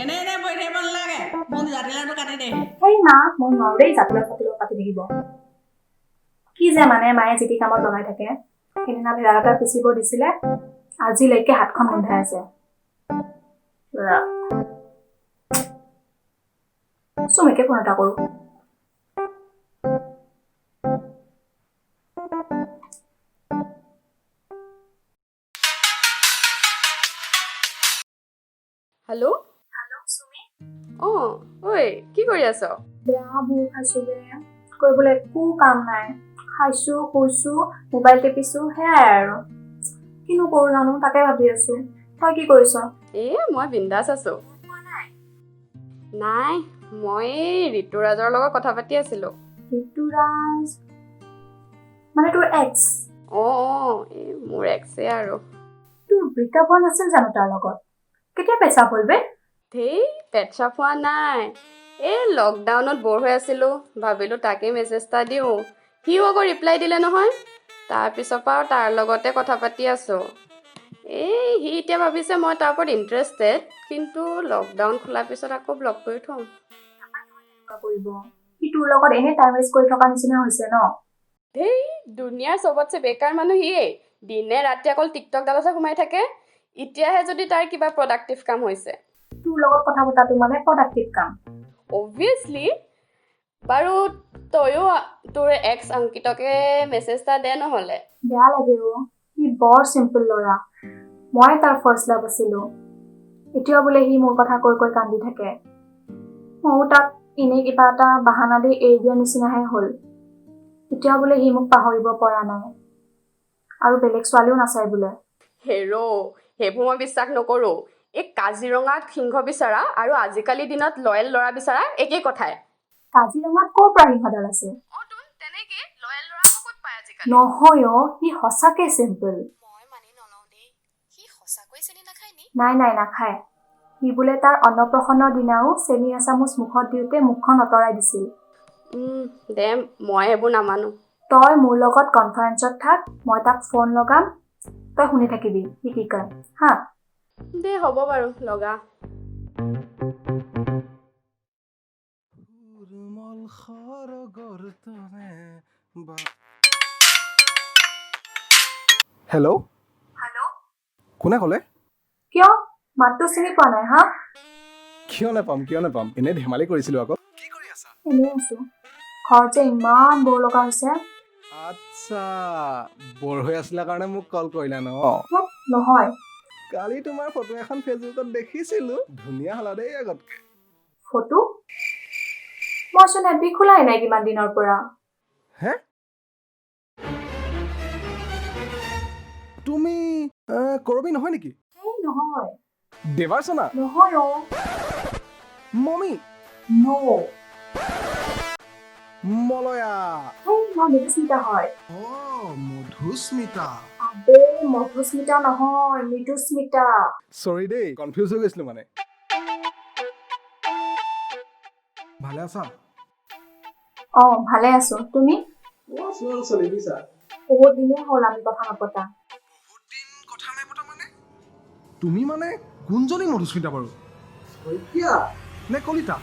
এনে এনে বহি থাকিব নালাগে মোক জাতিলাওটো কাটি দে সেই মা মই নোৱাৰো দেই জাতিলাও কাটি থাকিব কি যে মানে মায়ে যি কামত লগাই থাকে সেইদিনা ভেদাইলতা পিচিব দিছিলে আজিলৈকে হাতখন গোন্ধাই আছে চুমিকে ফোন এটা কৰো হেল্ল' হেল্ল' চুমি ঐ কি কৰি আছ বেয়া ভোৰ খাইছো বে কৰিবলৈ একো কাম নাই খাইছো শুইছো মোবাইল টিপিছো সেয়াই আৰু কিনো কৰো জানো তাকে ভাবি আছো তই কি কৰিছ মই বিন্দাছ আছো নাই মই ঋতুৰাজৰ লগত কথা পাতি আছিলো ঋতুৰাজ মানে তোৰ এক্স মোৰ এক্সে আৰু তোৰ ব্ৰেকআপ হোৱা নাছিল জানো তাৰ লগত কেতিয়া পেচাপ হ'ল বে পেটছাপ হোৱা নাই লকডাউনত বৰ হৈ আছিলো ভাবিলো তাকে মেছেজ এটা দিওঁ সিও আকৌ ৰিপ্লাই দিলে নহয় তাৰপিছৰ পৰা তাৰ লগতে কথা পাতি আছো সি এতিয়া ভাবিছে মই তাৰ ওপৰত ইণ্টাৰেষ্টেড কিন্তু লকডাউন খোলাৰ পিছত আকৌ ব্লক কৰি থওঁ কৰিব সি তোৰ লগত এনে টাইম ৱেষ্ট কৰি থকা নিচিনা হৈছে ন দুনিয়াৰ চবতছে বেকাৰ মানুহ সিয়েই দিনে ৰাতি অকল টিকটক ডালতে সোমাই থাকে এতিয়াহে যদি তাৰ কিবা প্ৰডাক্টিভ কাম হৈছে তোৰ লগত কথা পতাটো মানে প্ৰডাক্টিভ কাম অবভিয়াছলি বাৰু তয়ো তোৰ এক্স অংকিতকে মেছেজ এটা দে নহ'লে বেয়া লাগে সি বৰ চিম্পল ল'ৰা মই তাৰ ফাৰ্ষ্ট লাভ আছিলো এতিয়া বোলে সি মোৰ কথা কৈ কৈ কান্দি থাকে ময়ো তাক এনেই কিবা এটা বাহানা দি এৰি দিয়া নিচিনাহে হ'ল এতিয়া বোলে সি মোক পাহৰিব পৰা নাই আৰু বেলেগ ছোৱালীও নাচায় বোলে সেইবোৰ মই বিশ্বাস নকৰো কাজিৰঙাত সিংহ বিচৰা আৰু আজিকালি দিনত লয়েল ল'ৰা বিচৰা একেই কথাই কাজিৰঙাত ক'ৰ পৰা সিংহডাল আছে নহয় সি সঁচাকে চিম্পল নাই নাখায় সি বোলে তাৰ অন্নপ্ৰসন্নৰ দিনাও চেনি এচামুচ মুখত দিওঁতে মুখখন আঁতৰাই দিছিল দে মই সেইবোৰ নামানো তই মোৰ লগত কনফাৰেন্সত থাক মই তাক ফোন লগাম তই শুনি থাকিবি সি কি কয় হা দে হ'ব বাৰু লগা হেল্ল' কোনে ক'লে কিয় মাতটো চিনি পোৱা নাই হা কিয় নাপাম এনেই ধেমালি কৰিছিলো আকৌ কি কৰি আছা এনেই আছো ঘৰত যে ইমান বৰ লগা হৈছে আচ্ছা বৰ হৈ আছিলা কাৰণে মোক কল কৰিলা ন নহয় কালি তোমাৰ ফটো এখন ফেচবুকত দেখিছিলো ধুনীয়া হলা দেই আগতকে ফটো মইচোন এপি খোলাই নাই কিমান দিনৰ পৰা হে তুমি কৰবি নহয় নেকি নহয় দেৱাৰ্চনা নহয় মমি নো মলয়া মই মধুস্মিতা হয় মধুস্মিতা আবে মধুস্মিতা নহয় মৃদুস্মিতা সৰি দেই কনফিউজ হৈ গৈছিলো মানে ভালে আছা ভালে আছো তুমি বহুত দিনে হ'ল আমি কথা নপতা তুমি মানে কোনজনী মধুস্মিতা বাৰু নে কলিতা